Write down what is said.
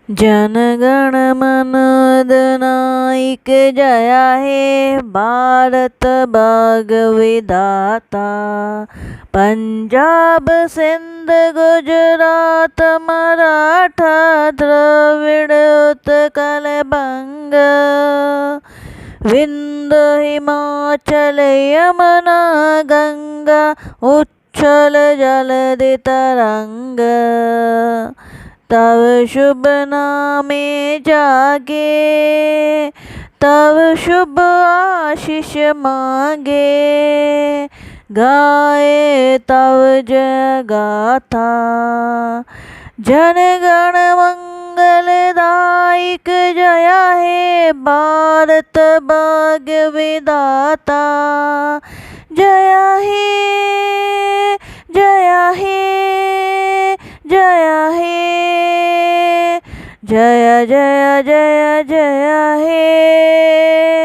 जनगण मन अधिनायक जया हे भारत भाग्य विधाता। पंजाब सिंध गुजरात मराठा द्रविड़ उत्कल बंग। विंध्य हिमाचल यमुना गंगा उच्छल जलधि तरंग। तव शुभ नामे जागे तव शुभ आशीष मांगे। गाए तव जय गाथा जनगण मंगलदायक जया हे भारत भाग्य विधाता। जया हे जया हे जया हे जय जय जय जय हे।